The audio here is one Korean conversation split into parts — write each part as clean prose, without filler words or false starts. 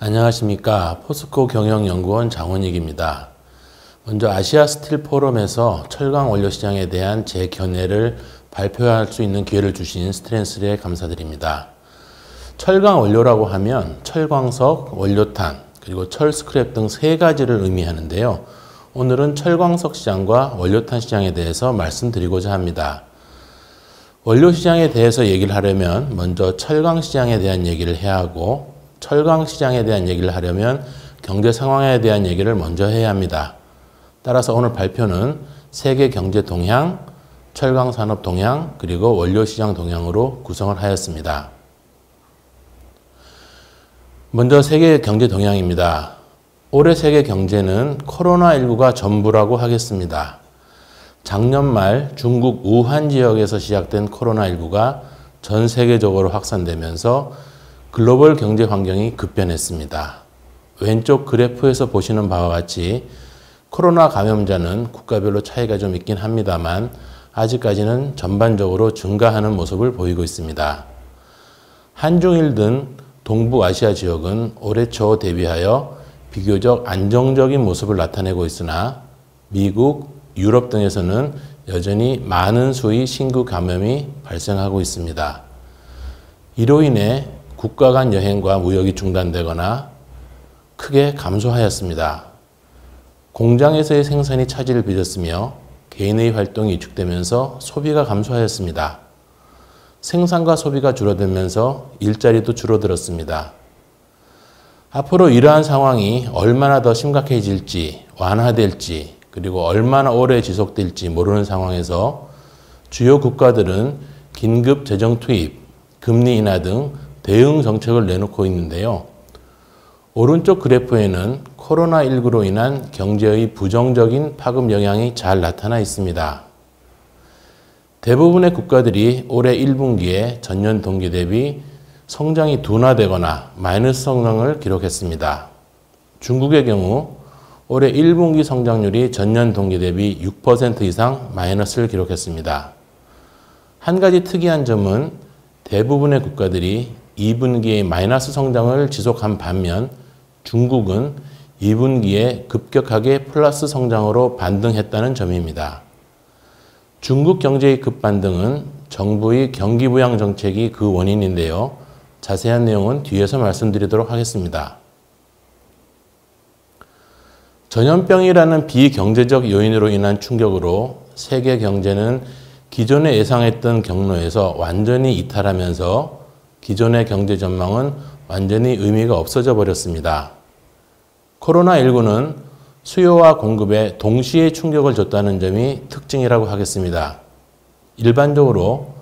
안녕하십니까. 포스코 경영연구원 장원익입니다. 먼저 아시아 스틸 포럼에서 철강 원료 시장에 대한 제 견해를 발표할 수 있는 기회를 주신 스트랜스에 감사드립니다. 철강 원료라고 하면 철광석, 원료탄, 그리고 철 스크랩 등 세 가지를 의미하는데요. 오늘은 철광석 시장과 원료탄 시장에 대해서 말씀드리고자 합니다. 원료 시장에 대해서 얘기를 하려면 먼저 철강 시장에 대한 얘기를 해야 하고, 철강 시장에 대한 얘기를 하려면 경제 상황에 대한 얘기를 먼저 해야 합니다. 따라서 오늘 발표는 세계 경제 동향, 철강 산업 동향, 그리고 원료 시장 동향으로 구성을 하였습니다. 먼저 세계 경제 동향입니다. 올해 세계 경제는 코로나19가 전부라고 하겠습니다. 작년 말 중국 우한 지역에서 시작된 코로나19가 전 세계적으로 확산되면서 글로벌 경제 환경이 급변했습니다. 왼쪽 그래프에서 보시는 바와 같이 코로나 감염자는 국가별로 차이가 좀 있긴 합니다만 아직까지는 전반적으로 증가하는 모습을 보이고 있습니다. 한중일 등 동북아시아 지역은 올해 초 대비하여 비교적 안정적인 모습을 나타내고 있으나 미국, 유럽 등에서는 여전히 많은 수의 신규 감염이 발생하고 있습니다. 이로 인해 국가 간 여행과 무역이 중단되거나 크게 감소하였습니다. 공장에서의 생산이 차질을 빚었으며 개인의 활동이 위축되면서 소비가 감소하였습니다. 생산과 소비가 줄어들면서 일자리도 줄어들었습니다. 앞으로 이러한 상황이 얼마나 더 심각해질지, 완화될지, 그리고 얼마나 오래 지속될지 모르는 상황에서 주요 국가들은 긴급 재정 투입, 금리 인하 등 대응 정책을 내놓고 있는데요. 오른쪽 그래프에는 코로나19로 인한 경제의 부정적인 파급 영향이 잘 나타나 있습니다. 대부분의 국가들이 올해 1분기에 전년 동기 대비 성장이 둔화되거나 마이너스 성장을 기록했습니다. 중국의 경우 올해 1분기 성장률이 전년 동기 대비 6% 이상 마이너스를 기록했습니다. 한 가지 특이한 점은 대부분의 국가들이 2분기에 마이너스 성장을 지속한 반면 중국은 2분기에 급격하게 플러스 성장으로 반등했다는 점입니다. 중국 경제의 급반등은 정부의 경기 부양 정책이 그 원인인데요. 자세한 내용은 뒤에서 말씀드리도록 하겠습니다. 전염병이라는 비경제적 요인으로 인한 충격으로 세계 경제는 기존에 예상했던 경로에서 완전히 이탈하면서 기존의 경제 전망은 완전히 의미가 없어져 버렸습니다. 코로나19는 수요와 공급에 동시에 충격을 줬다는 점이 특징이라고 하겠습니다. 일반적으로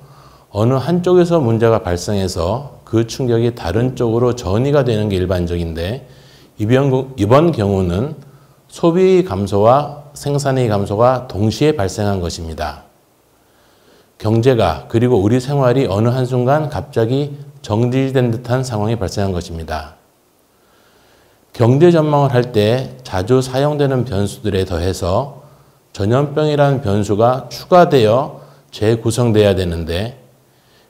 어느 한쪽에서 문제가 발생해서 그 충격이 다른 쪽으로 전이가 되는 게 일반적인데 이번 경우는 소비의 감소와 생산의 감소가 동시에 발생한 것입니다. 경제가 그리고 우리 생활이 어느 한순간 갑자기 정지된 듯한 상황이 발생한 것입니다. 경제 전망을 할 때 자주 사용되는 변수들에 더해서 전염병이라는 변수가 추가되어 재구성돼야 되는데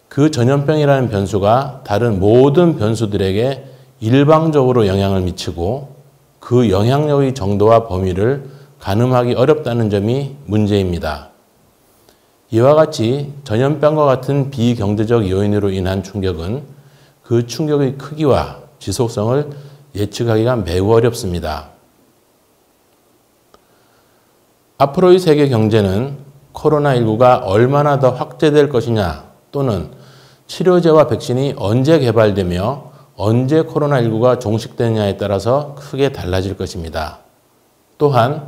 그 전염병이라는 변수가 다른 모든 변수들에게 일방적으로 영향을 미치고 그 영향력의 정도와 범위를 가늠하기 어렵다는 점이 문제입니다. 이와 같이 전염병과 같은 비경제적 요인으로 인한 충격은 그 충격의 크기와 지속성을 예측하기가 매우 어렵습니다. 앞으로의 세계 경제는 코로나19가 얼마나 더 확대될 것이냐 또는 치료제와 백신이 언제 개발되며 언제 코로나19가 종식되느냐에 따라서 크게 달라질 것입니다. 또한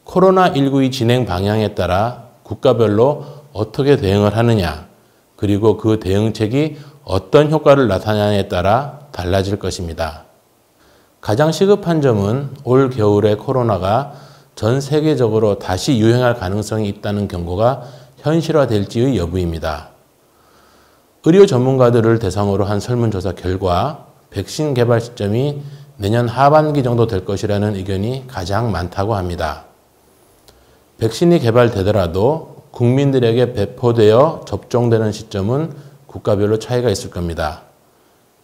코로나19의 진행 방향에 따라 국가별로 어떻게 대응을 하느냐, 그리고 그 대응책이 어떤 효과를 나타내냐에 따라 달라질 것입니다. 가장 시급한 점은 올 겨울에 코로나가 전 세계적으로 다시 유행할 가능성이 있다는 경고가 현실화될지의 여부입니다. 의료 전문가들을 대상으로 한 설문조사 결과 백신 개발 시점이 내년 하반기 정도 될 것이라는 의견이 가장 많다고 합니다. 백신이 개발되더라도 국민들에게 배포되어 접종되는 시점은 국가별로 차이가 있을 겁니다.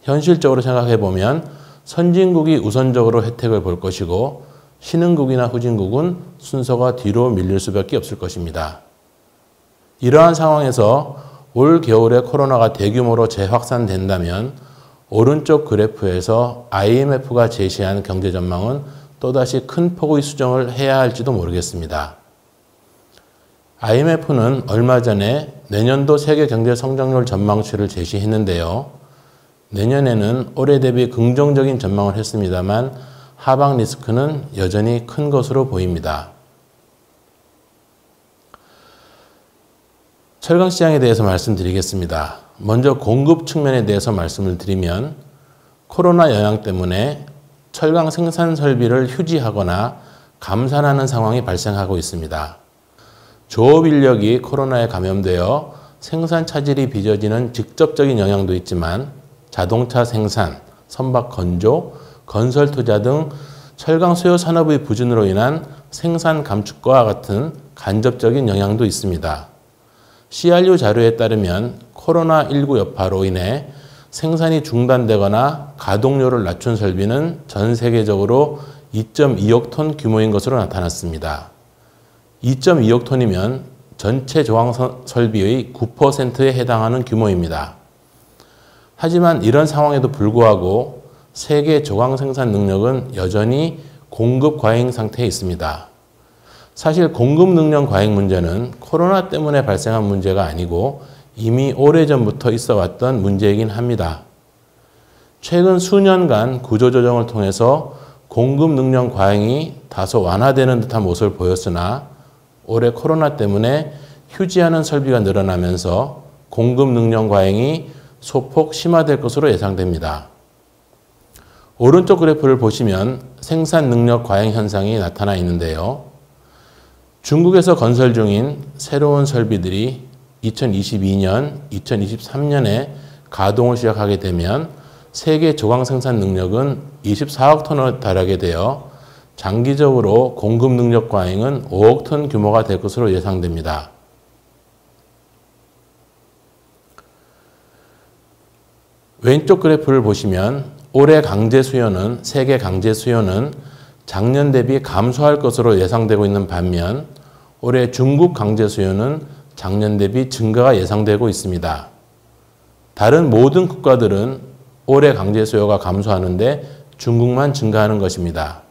현실적으로 생각해 보면 선진국이 우선적으로 혜택을 볼 것이고 신흥국이나 후진국은 순서가 뒤로 밀릴 수밖에 없을 것입니다. 이러한 상황에서 올 겨울에 코로나가 대규모로 재확산된다면 오른쪽 그래프에서 IMF가 제시한 경제 전망은 또다시 큰 폭의 수정을 해야 할지도 모르겠습니다. IMF는 얼마 전에 내년도 세계 경제 성장률 전망치를 제시했는데요. 내년에는 올해 대비 긍정적인 전망을 했습니다만 하방 리스크는 여전히 큰 것으로 보입니다. 철강 시장에 대해서 말씀드리겠습니다. 먼저 공급 측면에 대해서 말씀을 드리면 코로나 영향 때문에 철강 생산 설비를 휴지하거나 감산하는 상황이 발생하고 있습니다. 조업 인력이 코로나에 감염되어 생산 차질이 빚어지는 직접적인 영향도 있지만 자동차 생산, 선박 건조, 건설 투자 등 철강 수요 산업의 부진으로 인한 생산 감축과 같은 간접적인 영향도 있습니다. CRU 자료에 따르면 코로나19 여파로 인해 생산이 중단되거나 가동률을 낮춘 설비는 전 세계적으로 2.2억 톤 규모인 것으로 나타났습니다. 2.2억 톤이면 전체 조항 설비의 9%에 해당하는 규모입니다. 하지만 이런 상황에도 불구하고 세계 조강 생산 능력은 여전히 공급 과잉 상태에 있습니다. 사실 공급 능력 과잉 문제는 코로나 때문에 발생한 문제가 아니고 이미 오래전부터 있어 왔던 문제이긴 합니다. 최근 수년간 구조조정을 통해서 공급 능력 과잉이 다소 완화되는 듯한 모습을 보였으나 올해 코로나 때문에 휴지하는 설비가 늘어나면서 공급 능력 과잉이 소폭 심화될 것으로 예상됩니다. 오른쪽 그래프를 보시면 생산 능력 과잉 현상이 나타나 있는데요. 중국에서 건설 중인 새로운 설비들이 2022년, 2023년에 가동을 시작하게 되면 세계 조강 생산 능력은 24억 톤에 달하게 되어 장기적으로 공급 능력 과잉은 5억 톤 규모가 될 것으로 예상됩니다. 왼쪽 그래프를 보시면 올해 강제 수요는, 세계 강제 수요는 작년 대비 감소할 것으로 예상되고 있는 반면 올해 중국 강제 수요는 작년 대비 증가가 예상되고 있습니다. 다른 모든 국가들은 올해 강제 수요가 감소하는데 중국만 증가하는 것입니다.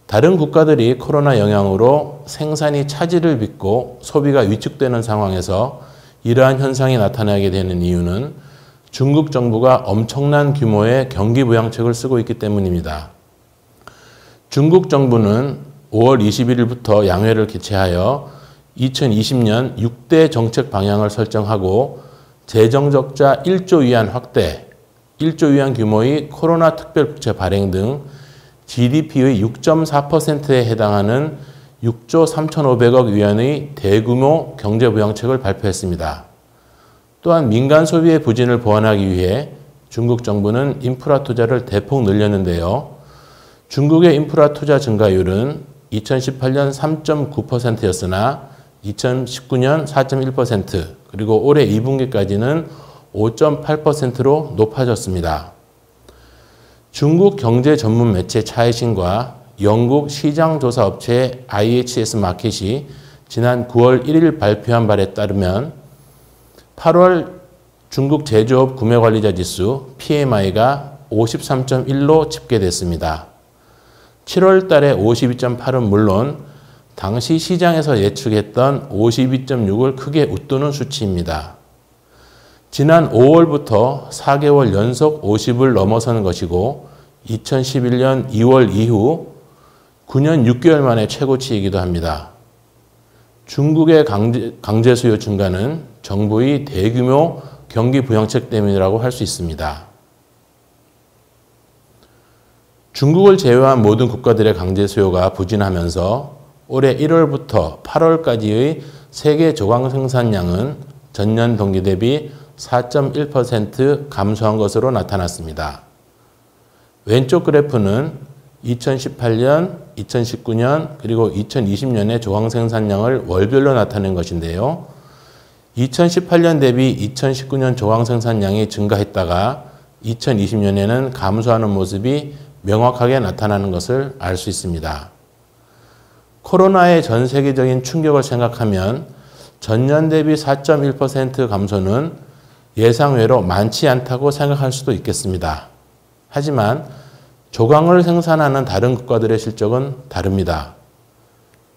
다른 국가들이 코로나 영향으로 생산이 차질을 빚고 소비가 위축되는 상황에서 이러한 현상이 나타나게 되는 이유는 중국 정부가 엄청난 규모의 경기부양책을 쓰고 있기 때문입니다. 중국 정부는 5월 21일부터 양회를 개최하여 2020년 6대 정책 방향을 설정하고 재정적자 1조 위안 확대, 1조 위안 규모의 코로나 특별부채 발행 등 GDP의 6.4%에 해당하는 6조 3,500억 위안의 대규모 경제부양책을 발표했습니다. 또한 민간 소비의 부진을 보완하기 위해 중국 정부는 인프라 투자를 대폭 늘렸는데요. 중국의 인프라 투자 증가율은 2018년 3.9%였으나 2019년 4.1% 그리고 올해 2분기까지는 5.8%로 높아졌습니다. 중국 경제 전문 매체 차이신과 영국 시장조사업체 IHS 마켓이 지난 9월 1일 발표한 바에 따르면 8월 중국 제조업 구매관리자 지수 PMI가 53.1로 집계됐습니다. 7월 달에 52.8은 물론 당시 시장에서 예측했던 52.6을 크게 웃도는 수치입니다. 지난 5월부터 4개월 연속 50을 넘어서는 것이고 2011년 2월 이후 9년 6개월 만에 최고치이기도 합니다. 중국의 강제 수요 증가는 정부의 대규모 경기 부양책 때문이라고 할 수 있습니다. 중국을 제외한 모든 국가들의 강제 수요가 부진하면서 올해 1월부터 8월까지의 세계 조강 생산량은 전년 동기 대비 4.1% 감소한 것으로 나타났습니다. 왼쪽 그래프는 2018년, 2019년, 그리고 2020년의 조강 생산량을 월별로 나타낸 것인데요. 2018년 대비 2019년 조강 생산량이 증가했다가 2020년에는 감소하는 모습이 명확하게 나타나는 것을 알 수 있습니다. 코로나의 전 세계적인 충격을 생각하면 전년 대비 4.1% 감소는 예상외로 많지 않다고 생각할 수도 있겠습니다. 하지만 조광을 생산하는 다른 국가들의 실적은 다릅니다.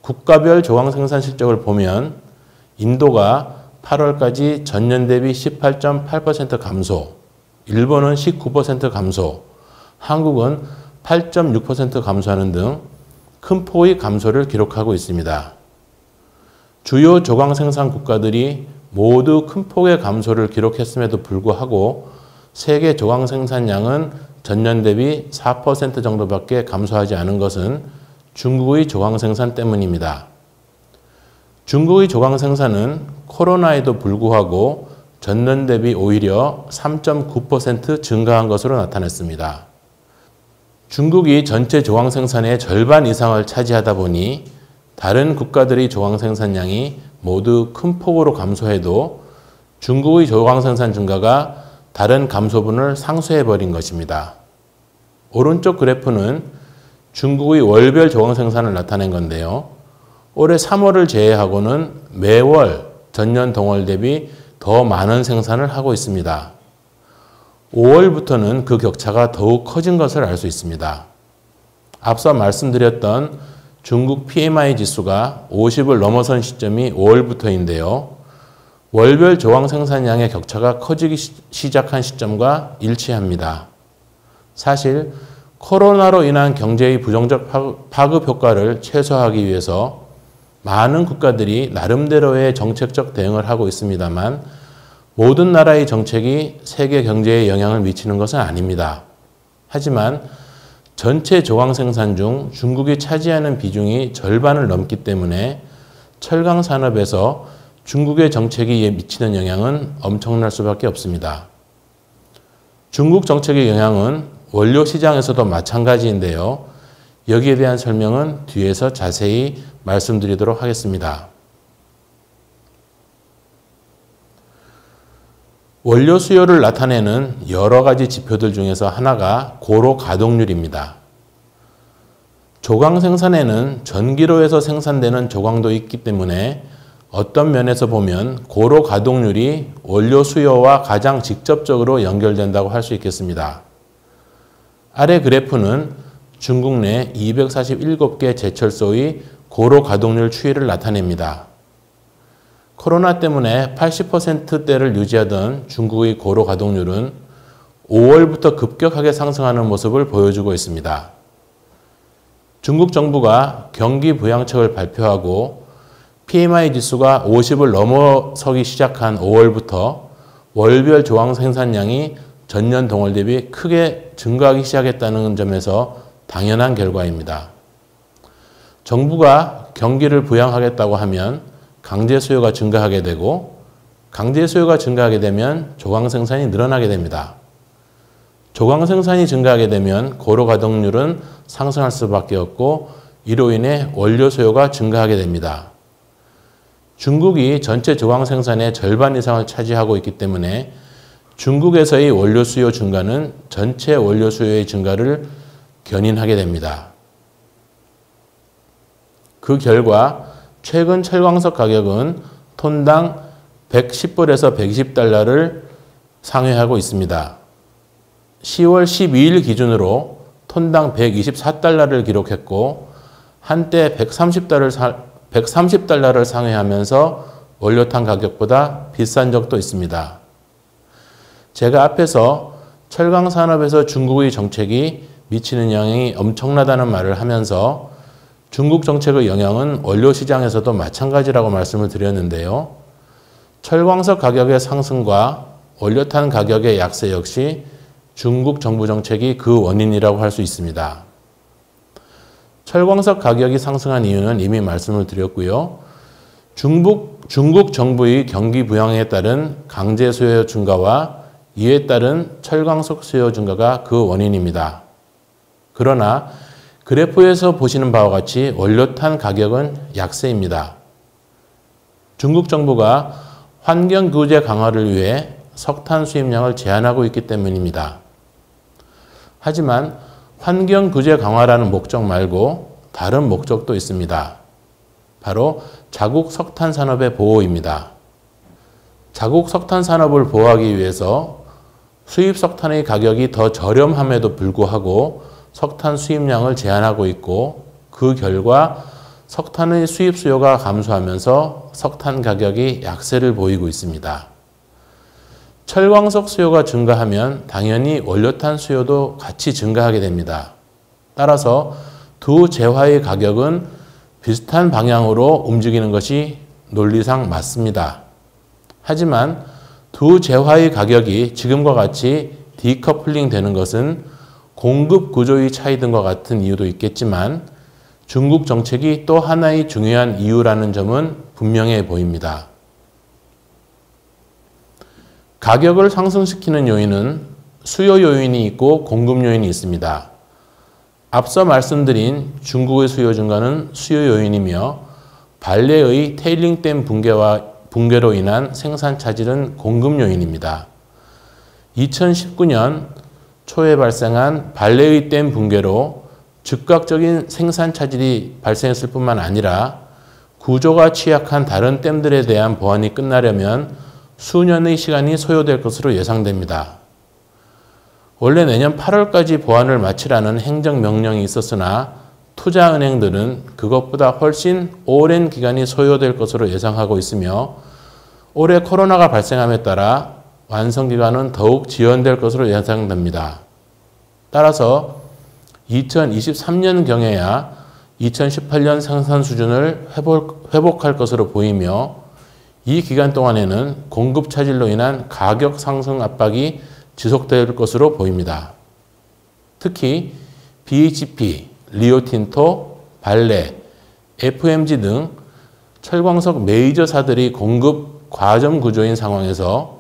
국가별 조광 생산 실적을 보면 인도가 8월까지 전년 대비 18.8% 감소, 일본은 19% 감소, 한국은 8.6% 감소하는 등 큰 폭의 감소를 기록하고 있습니다. 주요 조광 생산 국가들이 모두 큰 폭의 감소를 기록했음에도 불구하고 세계 조광 생산량은 전년 대비 4% 정도밖에 감소하지 않은 것은 중국의 조광 생산 때문입니다. 중국의 조광 생산은 코로나에도 불구하고 전년 대비 오히려 3.9% 증가한 것으로 나타났습니다. 중국이 전체 조광 생산의 절반 이상을 차지하다 보니 다른 국가들의 조광 생산량이 모두 큰 폭으로 감소해도 중국의 조광 생산 증가가 다른 감소분을 상쇄해버린 것입니다. 오른쪽 그래프는 중국의 월별 조광 생산을 나타낸 건데요. 올해 3월을 제외하고는 매월 전년 동월 대비 더 많은 생산을 하고 있습니다. 5월부터는 그 격차가 더욱 커진 것을 알 수 있습니다. 앞서 말씀드렸던 중국 PMI 지수가 50을 넘어선 시점이 5월부터인데요. 월별 조광 생산량의 격차가 커지기 시작한 시점과 일치합니다. 사실 코로나로 인한 경제의 부정적 파급 효과를 최소화하기 위해서 많은 국가들이 나름대로의 정책적 대응을 하고 있습니다만 모든 나라의 정책이 세계 경제에 영향을 미치는 것은 아닙니다. 하지만 전체 조광 생산 중 중국이 차지하는 비중이 절반을 넘기 때문에 철강 산업에서 중국의 정책이 미치는 영향은 엄청날 수밖에 없습니다. 중국 정책의 영향은 원료 시장에서도 마찬가지인데요. 여기에 대한 설명은 뒤에서 자세히 말씀드리도록 하겠습니다. 원료 수요를 나타내는 여러 가지 지표들 중에서 하나가 고로 가동률입니다. 조광 생산에는 전기로에서 생산되는 조광도 있기 때문에 어떤 면에서 보면 고로 가동률이 원료 수요와 가장 직접적으로 연결된다고 할 수 있겠습니다. 아래 그래프는 중국 내 247개 제철소의 고로 가동률 추이를 나타냅니다. 코로나 때문에 80%대를 유지하던 중국의 고로 가동률은 5월부터 급격하게 상승하는 모습을 보여주고 있습니다. 중국 정부가 경기 부양책을 발표하고 PMI 지수가 50을 넘어서기 시작한 5월부터 월별 조광 생산량이 전년 동월 대비 크게 증가하기 시작했다는 점에서 당연한 결과입니다. 정부가 경기를 부양하겠다고 하면 강제 수요가 증가하게 되고 강제 수요가 증가하게 되면 조광 생산이 늘어나게 됩니다. 조광 생산이 증가하게 되면 고로 가동률은 상승할 수밖에 없고 이로 인해 원료 수요가 증가하게 됩니다. 중국이 전체 조광 생산의 절반 이상을 차지하고 있기 때문에 중국에서의 원료 수요 증가는 전체 원료 수요의 증가를 견인하게 됩니다. 그 결과 최근 철광석 가격은 톤당 110불에서 120달러를 상회하고 있습니다. 10월 12일 기준으로 톤당 124달러를 기록했고 한때 130달러를 상회하면서 원료탄 가격보다 비싼 적도 있습니다. 제가 앞에서 철강 산업에서 중국의 정책이 미치는 영향이 엄청나다는 말을 하면서 중국 정책의 영향은 원료 시장에서도 마찬가지라고 말씀을 드렸는데요. 철광석 가격의 상승과 원료탄 가격의 약세 역시 중국 정부 정책이 그 원인이라고 할 수 있습니다. 철광석 가격이 상승한 이유는 이미 말씀을 드렸고요. 중국 정부의 경기 부양에 따른 강제 수요 증가와 이에 따른 철광석 수요 증가가 그 원인입니다. 그러나 그래프에서 보시는 바와 같이 원료탄 가격은 약세입니다. 중국 정부가 환경 규제 강화를 위해 석탄 수입량을 제한하고 있기 때문입니다. 하지만 환경 규제 강화라는 목적 말고 다른 목적도 있습니다. 바로 자국 석탄 산업의 보호입니다. 자국 석탄 산업을 보호하기 위해서 수입 석탄의 가격이 더 저렴함에도 불구하고 석탄 수입량을 제한하고 있고, 그 결과 석탄의 수입 수요가 감소하면서 석탄 가격이 약세를 보이고 있습니다. 철광석 수요가 증가하면 당연히 원료탄 수요도 같이 증가하게 됩니다. 따라서 두 재화의 가격은 비슷한 방향으로 움직이는 것이 논리상 맞습니다. 하지만 두 재화의 가격이 지금과 같이 디커플링 되는 것은 공급 구조의 차이 등과 같은 이유도 있겠지만 중국 정책이 또 하나의 중요한 이유라는 점은 분명해 보입니다. 가격을 상승시키는 요인은 수요 요인이 있고 공급 요인이 있습니다. 앞서 말씀드린 중국의 수요 증가는 수요 요인이며 발레의 테일링댐 붕괴로 인한 생산 차질은 공급 요인입니다. 2019년 초에 발생한 발레의 댐 붕괴로 즉각적인 생산 차질이 발생했을 뿐만 아니라 구조가 취약한 다른 댐들에 대한 보완이 끝나려면 수년의 시간이 소요될 것으로 예상됩니다. 원래 내년 8월까지 보완을 마치라는 행정명령이 있었으나 투자은행들은 그것보다 훨씬 오랜 기간이 소요될 것으로 예상하고 있으며 올해 코로나가 발생함에 따라 완성기간은 더욱 지연될 것으로 예상됩니다. 따라서 2023년경에야 2018년 생산 수준을 회복할 것으로 보이며, 이 기간 동안에는 공급 차질로 인한 가격 상승 압박이 지속될 것으로 보입니다. 특히 BHP, 리오틴토, 발레, FMG 등 철광석 메이저사들이 공급 과점 구조인 상황에서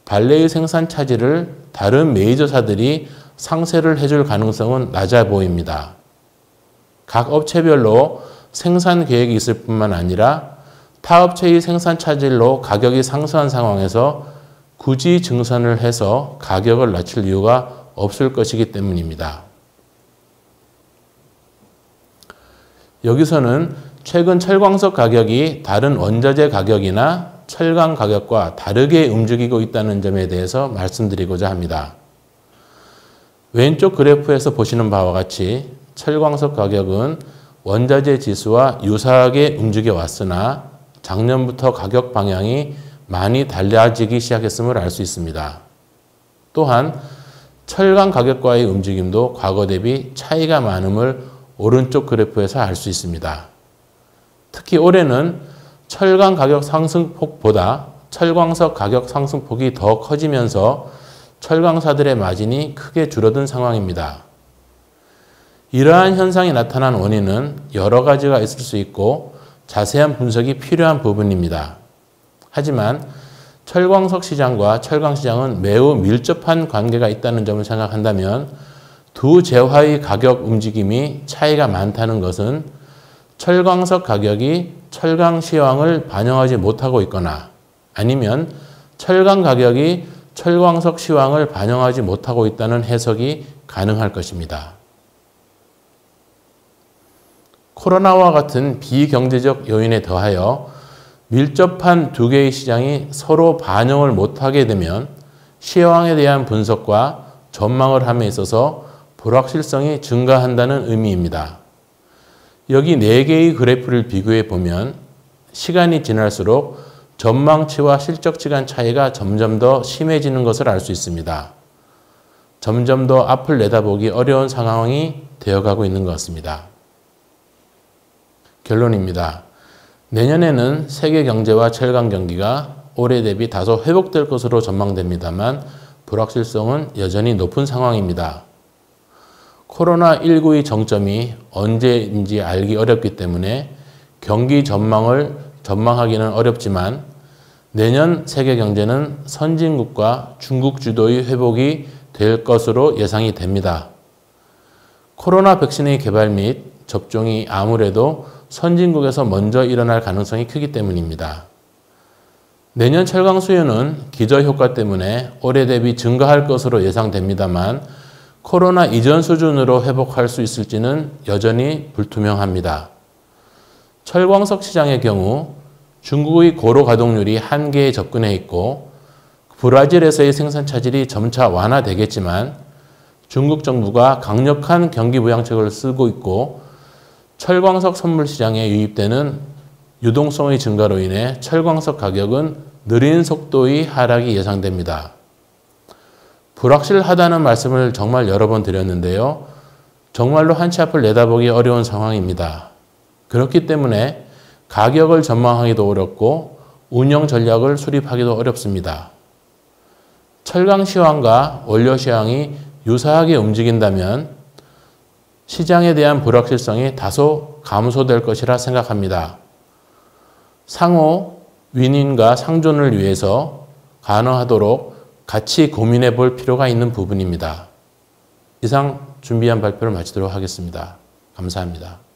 발레의 생산 차질을 다른 메이저사들이 상쇄를 해줄 가능성은 낮아 보입니다. 각 업체별로 생산 계획이 있을 뿐만 아니라 타 업체의 생산 차질로 가격이 상승한 상황에서 굳이 증선을 해서 가격을 낮출 이유가 없을 것이기 때문입니다. 여기서는 최근 철광석 가격이 다른 원자재 가격이나 철강 가격과 다르게 움직이고 있다는 점에 대해서 말씀드리고자 합니다. 왼쪽 그래프에서 보시는 바와 같이 철광석 가격은 원자재 지수와 유사하게 움직여 왔으나 작년부터 가격 방향이 많이 달라지기 시작했음을 알 수 있습니다. 또한 철강 가격과의 움직임도 과거 대비 차이가 많음을 오른쪽 그래프에서 알 수 있습니다. 특히 올해는 철강 가격 상승폭보다 철광석 가격 상승폭이 더 커지면서 철강사들의 마진이 크게 줄어든 상황입니다. 이러한 현상이 나타난 원인은 여러 가지가 있을 수 있고 자세한 분석이 필요한 부분입니다. 하지만 철광석 시장과 철강 시장은 매우 밀접한 관계가 있다는 점을 생각한다면 두 재화의 가격 움직임이 차이가 많다는 것은 철광석 가격이 철강 시황을 반영하지 못하고 있거나 아니면 철강 가격이 철광석 시황을 반영하지 못하고 있다는 해석이 가능할 것입니다. 코로나와 같은 비경제적 요인에 더하여 밀접한 두 개의 시장이 서로 반영을 못하게 되면 시황에 대한 분석과 전망을 함에 있어서 불확실성이 증가한다는 의미입니다. 여기 4개의 그래프를 비교해 보면 시간이 지날수록 전망치와 실적치 간 차이가 점점 더 심해지는 것을 알 수 있습니다. 점점 더 앞을 내다보기 어려운 상황이 되어가고 있는 것 같습니다. 결론입니다. 내년에는 세계 경제와 철강 경기가 올해 대비 다소 회복될 것으로 전망됩니다만 불확실성은 여전히 높은 상황입니다. 코로나19의 정점이 언제인지 알기 어렵기 때문에 경기 전망을 전망하기는 어렵지만 내년 세계 경제는 선진국과 중국 주도의 회복이 될 것으로 예상이 됩니다. 코로나 백신의 개발 및 접종이 아무래도 선진국에서 먼저 일어날 가능성이 크기 때문입니다. 내년 철강 수요는 기저효과 때문에 올해 대비 증가할 것으로 예상됩니다만 코로나 이전 수준으로 회복할 수 있을지는 여전히 불투명합니다. 철광석 시장의 경우 중국의 고로 가동률이 한계에 접근해 있고 브라질에서의 생산 차질이 점차 완화되겠지만 중국 정부가 강력한 경기 부양책을 쓰고 있고 철광석 선물 시장에 유입되는 유동성의 증가로 인해 철광석 가격은 느린 속도의 하락이 예상됩니다. 불확실하다는 말씀을 정말 여러 번 드렸는데요. 정말로 한치 앞을 내다보기 어려운 상황입니다. 그렇기 때문에 가격을 전망하기도 어렵고 운영 전략을 수립하기도 어렵습니다. 철강 시황과 원료 시황이 유사하게 움직인다면 시장에 대한 불확실성이 다소 감소될 것이라 생각합니다. 상호 윈윈과 상존을 위해서 가능하도록 같이 고민해 볼 필요가 있는 부분입니다. 이상 준비한 발표를 마치도록 하겠습니다. 감사합니다.